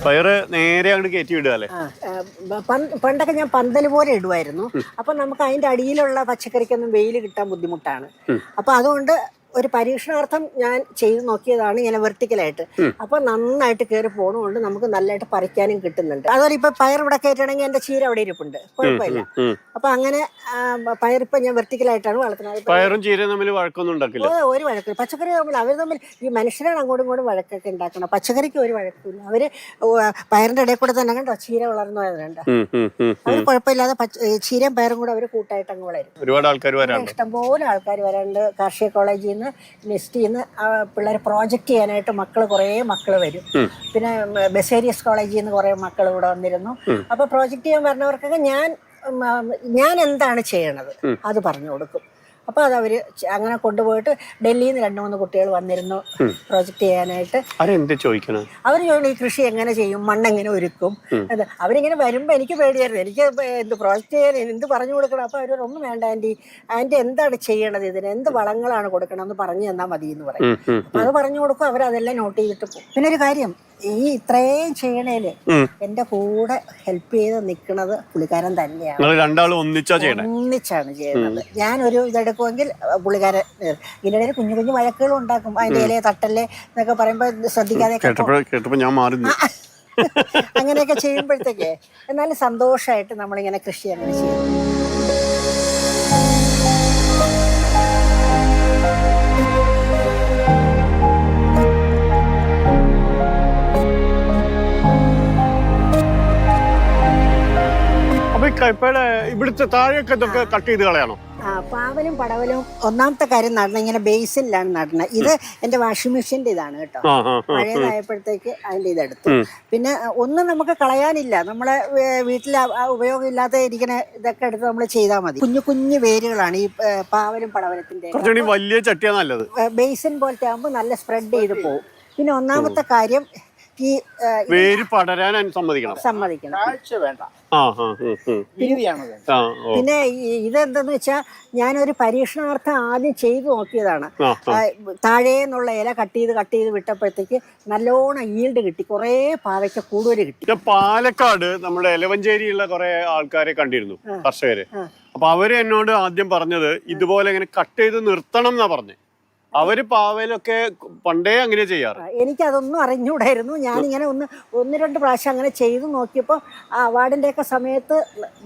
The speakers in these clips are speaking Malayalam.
പയറ് നേരെ അങ്ങോട്ട് കയറ്റി വിടുക അല്ലേ? പണ്ടൊക്കെ ഞാൻ പന്തൽ പോലെ ഇടുമായിരുന്നു. അപ്പൊ നമുക്ക് അതിന്റെ അടിയിലുള്ള പച്ചക്കറിക്കൊന്നും വെയിൽ കിട്ടാൻ ബുദ്ധിമുട്ടാണ്. അപ്പൊ അതുകൊണ്ട് ഒരു പരീക്ഷണാർത്ഥം ഞാൻ ചെയ്ത് നോക്കിയതാണ് ഇങ്ങനെ വെർട്ടിക്കലായിട്ട്. അപ്പൊ നന്നായിട്ട് കയറി പോണതുകൊണ്ട് നമുക്ക് നല്ലതായിട്ട് പറിക്കാനും കിട്ടുന്നുണ്ട്. അതുപോലെ ഇപ്പൊ പയർ ഇവിടെ കയറ്റണമെങ്കിൽ എന്റെ ചീര അവിടെ ഇരിപ്പുണ്ട്, കുഴപ്പമില്ല. അപ്പൊ അങ്ങനെ പയറിപ്പോ ഞാൻ വെർട്ടിക്കലായിട്ടാണ് വളർത്തുന്നത്. പയറും ചീരയും തമ്മിൽ വഴക്കൊന്നും ഉണ്ടാക്കില്ല? ഒരു വഴക്കില്ല. പച്ചക്കറി തമ്മിൽ അവർ തമ്മിൽ ഈ മനുഷ്യരാണ് അങ്ങോട്ടും ഇങ്ങോട്ടും വഴക്കൊക്കെ ഉണ്ടാക്കണം. പച്ചക്കറിക്ക് ഒരു വഴക്കില്ല. അവര് പയറിന്റെ ഇടയിൽ കൂടെ തന്നെ കണ്ടോ ചീര വളർന്നു പോയതുണ്ട്. അവര് കുഴപ്പമില്ലാതെ ചീരയും പയറും കൂടെ അവര് കൂട്ടായിട്ട് അങ്ങ് വളരും. ഒരുപാട് ആൾക്കാർ വരാറുണ്ട്, ഇഷ്ടംപോലെ ആൾക്കാർ വരാറുണ്ട്. കാർഷിക കോളേജിൽ നിന്ന് നെസ്റ്റിൽ നിന്ന് പിള്ളേർ പ്രോജക്റ്റ് ചെയ്യാനായിട്ട് കുറേ മക്കൾ വരും. പിന്നെ ബസേരിയസ് കോളേജിൽ നിന്ന് കുറേ മക്കൾ ഇവിടെ വന്നിരുന്നു. അപ്പൊ പ്രോജക്റ്റ് ചെയ്യാൻ വരുന്നവർക്കൊക്കെ ഞാൻ എന്താണ് ചെയ്യണത് അത് പറഞ്ഞു കൊടുക്കും. അപ്പോൾ അതവർ അങ്ങനെ കൊണ്ടുപോയിട്ട് ഡൽഹിയിൽ നിന്ന് 2-3 കുട്ടികൾ വന്നിരുന്നു പ്രോജക്റ്റ് ചെയ്യാനായിട്ട്. അവർ ചോദിക്കണം ഈ കൃഷി എങ്ങനെ ചെയ്യും, മണ്ണെങ്ങനെ ഒരുക്കും. അവരിങ്ങനെ വരുമ്പോൾ എനിക്ക് പേടിയായിരുന്നു. എനിക്ക് എന്ത് പ്രോജക്റ്റ് ചെയ്യാൻ എന്ത് പറഞ്ഞു കൊടുക്കണം. അപ്പോൾ അവർ ഒന്നും വേണ്ട ആൻറ്റി എന്താണ് ചെയ്യണത്, ഇതിന് എന്ത് വളങ്ങളാണ് കൊടുക്കണം എന്ന് പറഞ്ഞു തന്നാൽ മതി എന്ന് പറയും. അപ്പോൾ അത് പറഞ്ഞു കൊടുക്കും. അവരതെല്ലാം നോട്ട് ചെയ്തിട്ട് പോകും. പിന്നെ ഒരു കാര്യം, ഈ ഇത്രയും ചെയ്യണേല് എന്റെ കൂടെ ഹെൽപ്പ് ചെയ്ത് നിൽക്കുന്നത് പുള്ളിക്കാരൻ തന്നെയാണ്. ഒന്നിച്ചാണ് ചെയ്യുന്നത്. ഞാനൊരു ഇതെടുക്കുമെങ്കിൽ പുള്ളിക്കാരൻ ഇതിനിടയിൽ കുഞ്ഞു കുഞ്ഞു വഴക്കുകൾ ഉണ്ടാക്കും. അതിന്റെ ഇലയെ തട്ടല്ലേ എന്നൊക്കെ പറയുമ്പോ ശ്രദ്ധിക്കാതെ അങ്ങനെയൊക്കെ ചെയ്യുമ്പോഴത്തേക്ക് എന്നാലും സന്തോഷമായിട്ട് നമ്മളിങ്ങനെ കൃഷി അങ്ങനെ ചെയ്യും. ഇവിടുത്തെ താഴെയൊക്കെ ഇതൊക്കെ കട്ട് ചെയ്ത് കളയാണോ? പാവലും പടവലും ഒന്നാമത്തെ കാര്യം നടണം ഇങ്ങനെ ബേസിലാണ് നടണത്. ഇത് എന്റെ വാഷിംഗ് മെഷീന്റെ ഇതാണ് കേട്ടോ. പഴയതായപ്പോഴത്തേക്ക് അതിന്റെ ഇതെടുത്തു. പിന്നെ ഒന്നും നമുക്ക് കളയാനില്ല. നമ്മളെ വീട്ടിൽ ഉപയോഗമില്ലാതെ ഇരിക്കുന്ന ഇതൊക്കെ എടുത്ത് നമ്മൾ ചെയ്താൽ മതി. കുഞ്ഞു കുഞ്ഞു വേരുകളാണ് ഈ പാവലും പടവലത്തിന്റെ. വലിയ ചട്ടിയാ നല്ലത്. ബേസിൻ പോലത്തെ ആകുമ്പോൾ നല്ല സ്പ്രെഡ് ചെയ്ത് പോകും. പിന്നെ ഒന്നാമത്തെ കാര്യം ഈ വേര് പടരാൻ സമ്മതിക്കണം. പിന്നെ ഇതെന്തെന്ന് വെച്ചാൽ ഞാനൊരു പരീക്ഷണാർത്ഥം ആദ്യം ചെയ്തു നോക്കിയതാണ്. താഴേന്നുള്ള ഇല കട്ട് ചെയ്ത് വിട്ടപ്പോഴത്തേക്ക് നല്ലോണം ഈൽഡ് കിട്ടി. കുറേ പാവയ്ക്ക കൂടുതൽ കിട്ടി. പാലക്കാട് നമ്മുടെ എലവഞ്ചേരിയുള്ള കുറെ ആൾക്കാരെ കണ്ടിരുന്നു, കർഷകര്. അപ്പൊ അവര് എന്നോട് ആദ്യം പറഞ്ഞത് ഇതുപോലെ ഇങ്ങനെ കട്ട് ചെയ്ത് നിർത്തണം എന്നാ പറഞ്ഞത്. അവര് പാവയിലൊക്കെ പണ്ടേ അങ്ങനെ ചെയ്യാറ്. എനിക്കതൊന്നും അറിഞ്ഞൂടായിരുന്നു. ഞാനിങ്ങനെ 1-2 പ്രാവശ്യം അങ്ങനെ ചെയ്തു നോക്കിയപ്പോൾ ആ അവാർഡിന്റെ ഒക്കെ സമയത്ത്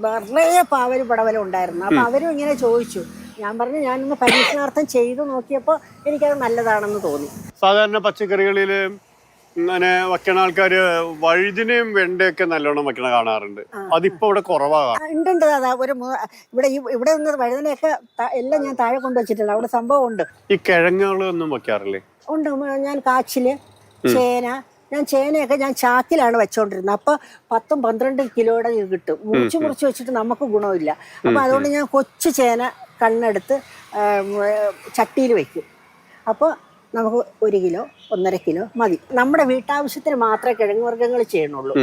നിറയെ പാവലും പടവലും ഉണ്ടായിരുന്നു. അപ്പൊ അവരും ഇങ്ങനെ ചോദിച്ചു. ഞാൻ പറഞ്ഞു ഞാനൊന്ന് പരീക്ഷണാർത്ഥം ചെയ്തു നോക്കിയപ്പോൾ എനിക്കത് നല്ലതാണെന്ന് തോന്നി. സാധാരണ പച്ചക്കറികളില് അങ്ങനെ വെക്കണ ആൾക്കാര് വഴുതിനെയും വെണ്ടയൊക്കെ നല്ലോണം വെക്കണ കാണാറുണ്ട്. അതിപ്പോ ഇവിടെ കുറവാണ്. ഉണ്ട് അതാ ഇവിടെ നിന്ന് വഴുതനയൊക്കെ എല്ലാം ഞാൻ താഴെ കൊണ്ടുവച്ചിട്ടുണ്ട്. അവിടെ സംഭവം ഉണ്ട്. ഈ കിഴങ്ങുകളൊന്നും വെക്കാറില്ലേ? ഉണ്ട്. ഞാൻ കാച്ചില്, ചേന. ചേനയൊക്കെ ഞാൻ ചാക്കിലാണ് വെച്ചോണ്ടിരുന്നത്. അപ്പൊ 10-12 കിലോയുടെ ഇത് കിട്ടും. മുറിച്ച് വെച്ചിട്ട് നമുക്ക് ഗുണമില്ല. അപ്പൊ അതുകൊണ്ട് ഞാൻ കൊച്ചു ചേന കണ്ണെടുത്ത് ചട്ടിയിൽ വെക്കും. അപ്പോൾ നമുക്ക് 1 കിലോ 1.5 കിലോ മതി. നമ്മുടെ വീട്ടാവശ്യത്തിന് മാത്രമേ കിഴങ്ങ് വർഗ്ഗങ്ങൾ ചെയ്യണുള്ളൂ.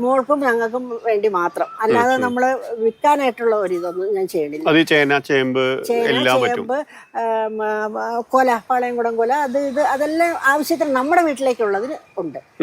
മോൾക്കും ഞങ്ങൾക്കും വേണ്ടി മാത്രം. അല്ലാതെ നമ്മള് വിൽക്കാനായിട്ടുള്ള ഒരു ഇതൊന്നും ഞാൻ ചെയ്യണില്ല. ചേന, ചേമ്പ്, കൊല, പാളയംകുടം കൊല, അതെല്ലാം ആവശ്യത്തിന് നമ്മുടെ വീട്ടിലേക്കുള്ളതിന് ഉണ്ട്.